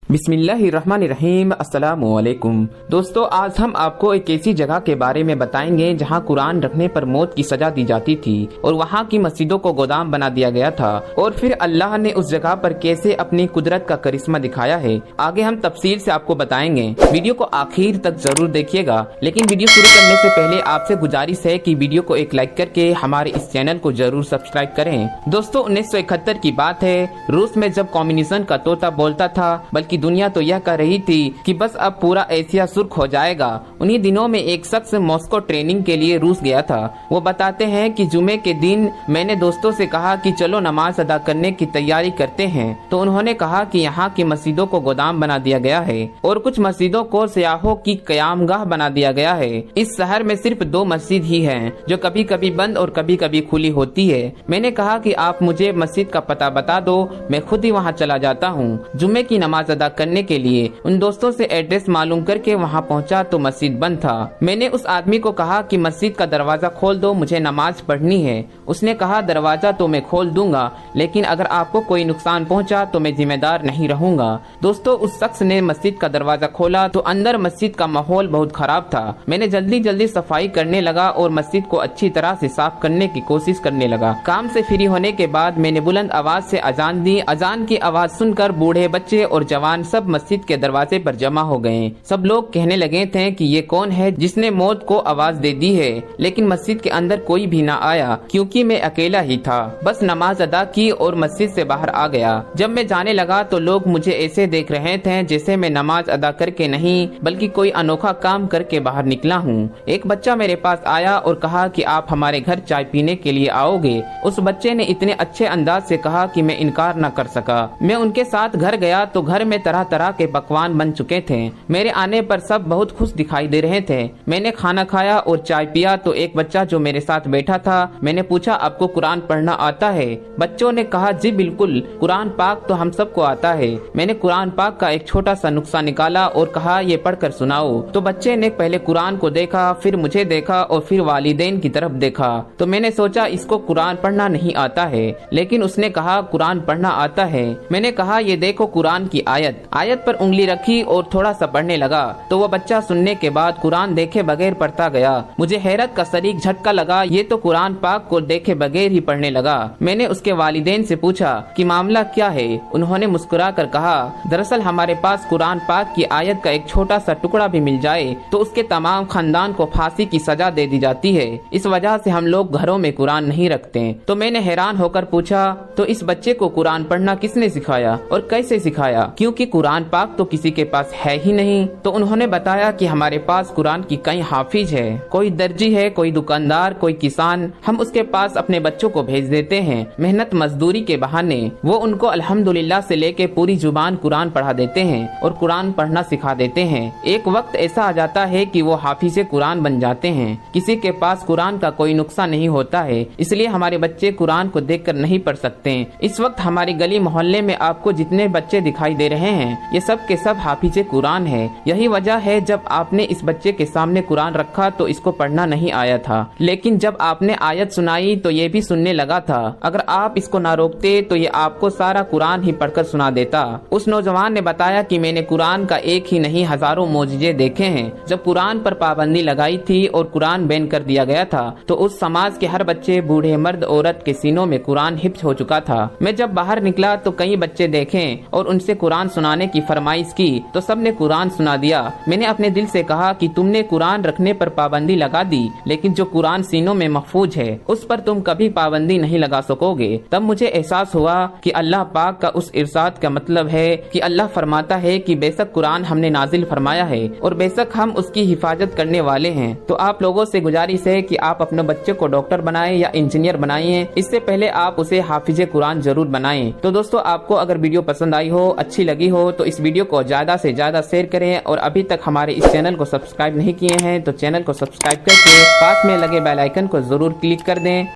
बिस्मिल्लाहिर्रहमानिर्रहीम। अस्सलामुअलैकुम दोस्तों, आज हम आपको एक ऐसी जगह के बारे में बताएंगे जहां कुरान रखने पर मौत की सजा दी जाती थी और वहां की मस्जिदों को गोदाम बना दिया गया था और फिर अल्लाह ने उस जगह पर कैसे अपनी कुदरत का करिश्मा दिखाया है। आगे हम तफसील से आपको बताएंगे। वीडियो को आखिर तक जरूर देखिएगा, लेकिन वीडियो शुरू करने से पहले आपसे गुजारिश है कि वीडियो को एक लाइक करके हमारे इस चैनल को जरूर सब्सक्राइब करें। दोस्तों, 1971 की बात है। रूस में जब कम्युनिज्म का तोता बोलता था, बल्कि दुनिया तो यह कह रही थी कि बस अब पूरा एशिया सुर्ख हो जाएगा। उन्हीं दिनों में एक शख्स मॉस्को ट्रेनिंग के लिए रूस गया था। वो बताते हैं कि जुमे के दिन मैंने दोस्तों से कहा कि चलो नमाज अदा करने की तैयारी करते हैं, तो उन्होंने कहा कि यहाँ की मस्जिदों को गोदाम बना दिया गया है और कुछ मस्जिदों को सयाहों की कयामगाह बना दिया गया है। इस शहर में सिर्फ 2 मस्जिद ही हैं, जो कभी कभी बंद और कभी कभी खुली होती है। मैंने कहा कि आप मुझे मस्जिद का पता बता दो, मैं खुद ही वहाँ चला जाता हूँ जुमे की नमाज अदा करने के लिए। उन दोस्तों से एड्रेस मालूम करके वहाँ पहुँचा तो मस्जिद बंद था। मैंने उस आदमी को कहा कि मस्जिद का दरवाजा खोल दो, मुझे नमाज पढ़नी है। उसने कहा दरवाजा तो मैं खोल दूंगा, लेकिन अगर आपको कोई नुकसान पहुँचा तो मैं जिम्मेदार नहीं रहूंगा। दोस्तों, उस शख्स ने मस्जिद का दरवाजा खोला तो अंदर मस्जिद का माहौल बहुत खराब था। मैंने जल्दी जल्दी सफाई करने लगा और मस्जिद को अच्छी तरह से साफ करने की कोशिश करने लगा। काम से फ्री होने के बाद मैंने बुलंद आवाज से अजान दी। अजान की आवाज सुनकर बूढ़े, बच्चे और जवान सब मस्जिद के दरवाजे पर जमा हो गए। सब लोग कहने लगे थे कि ये कौन है जिसने मौत को आवाज दे दी है, लेकिन मस्जिद के अंदर कोई भी ना आया क्योंकि मैं अकेला ही था। बस नमाज अदा की और मस्जिद से बाहर आ गया। जब मैं जाने लगा तो लोग मुझे ऐसे देख रहे थे जैसे मैं नमाज अदा करके नहीं बल्कि कोई अनोखा काम करके बाहर निकला हूँ। एक बच्चा मेरे पास आया और कहा कि आप हमारे घर चाय पीने के लिए आओगे। उस बच्चे ने इतने अच्छे अंदाज से कहा कि मैं इनकार न कर सका। मैं उनके साथ घर गया तो घर में तरह तरह के पकवान बन चुके थे। मेरे आने पर सब बहुत खुश दिखाई दे रहे थे। मैंने खाना खाया और चाय पिया तो एक बच्चा जो मेरे साथ बैठा था, मैंने पूछा आपको कुरान पढ़ना आता है? बच्चों ने कहा जी बिल्कुल, कुरान पाक तो हम सबको आता है। मैंने कुरान पाक का एक छोटा सा नुस्खा निकाला और कहा ये पढ़कर सुनाओ। तो बच्चे ने पहले कुरान को देखा, फिर मुझे देखा और फिर वालिदैन की तरफ देखा। तो मैंने सोचा इसको कुरान पढ़ना नहीं आता है, लेकिन उसने कहा कुरान पढ़ना आता है। मैंने कहा ये देखो कुरान की आयत पर उंगली रखी और थोड़ा सा पढ़ने लगा। तो वो बच्चा सुनने के बाद कुरान देखे बगैर पढ़ता गया। मुझे हैरत का शरीक झटका लगा, ये तो कुरान पाक को देखे बगैर ही पढ़ने लगा। मैंने उसके वालिदैन से पूछा कि मामला क्या है। उन्होंने मुस्कुरा कर कहा दरअसल हमारे पास कुरान पाक की आयत का एक छोटा सा टुकड़ा भी मिल जाए तो उसके तमाम खानदान को फांसी की सजा दे दी जाती है। इस वजह से हम लोग घरों में कुरान नहीं रखते। तो मैंने हैरान होकर पूछा तो इस बच्चे को कुरान पढ़ना किसने सिखाया और कैसे सिखाया, क्योंकि कुरान पाक तो किसी के पास है ही नहीं। तो उन्होंने बताया कि हमारे पास कुरान की कई हाफिज है, कोई दर्जी है, कोई दुकानदार, कोई किसान। हम उसके पास अपने बच्चों को भेज देते हैं मेहनत मजदूरी के बहाने। वो उनको अल्हम्दुलिल्लाह से लेके पूरी जुबान कुरान पढ़ा देते हैं और कुरान पढ़ना सिखा देते हैं। एक वक्त ऐसा आ जाता है कि वो हाफिज कुरान बन जाते हैं। किसी के पास कुरान का कोई नुक्सा नहीं होता है, इसलिए हमारे बच्चे कुरान को देखकर नहीं पढ़ सकते। इस वक्त हमारी गली मोहल्ले में आपको जितने बच्चे दिखाई दे रहे हैं ये सब के सब हाफिज कुरान है। यही वजह है जब आपने इस बच्चे के सामने कुरान रखा तो इसको पढ़ना नहीं आया था, लेकिन जब आपने आयत सुनाई तो ये भी सुनने लगा था। अगर आप इसको ना रोकते तो ये आपको सारा कुरान ही पढ़कर सुना देता। उस नौजवान ने बताया कि मैंने कुरान का एक ही नहीं हजारों मौजूजे देखे हैं। जब कुरान पर पाबंदी लगाई थी और कुरान बैन कर दिया गया था तो उस समाज के हर बच्चे, बूढ़े, मर्द, औरत के सीनों में कुरान हिफ्ज हो चुका था। मैं जब बाहर निकला तो कई बच्चे देखे और उनसे कुरान सुनाने की फरमाइश की तो सबने कुरान सुना दिया। मैंने अपने दिल से कहा कि तुमने कुरान रखने पर पाबंदी लगा दी, लेकिन जो कुरान सीनों में महफूज है उस पर तुम कभी पाबंदी नहीं लगा सकोगे। तब मुझे एहसास हुआ कि अल्लाह पाक का उस इरशाद का मतलब है कि अल्लाह फरमाता है कि बेशक कुरान हमने नाजिल फरमाया है और बेशक हम उसकी हिफाजत करने वाले हैं। तो आप लोगों से गुजारिश है कि आप अपने बच्चे को डॉक्टर बनाएं या इंजीनियर बनाएं, इससे पहले आप उसे हाफिज कुरान जरूर बनाएं। तो दोस्तों, आपको अगर वीडियो पसंद आई हो, अच्छी लगी हो तो इस वीडियो को ज्यादा से ज्यादा शेयर करें और अभी तक हमारे इस चैनल को सब्सक्राइब नहीं किए हैं तो चैनल को सब्सक्राइब करके पास में लगे बेल आइकन को जरूर क्लिक कर दें।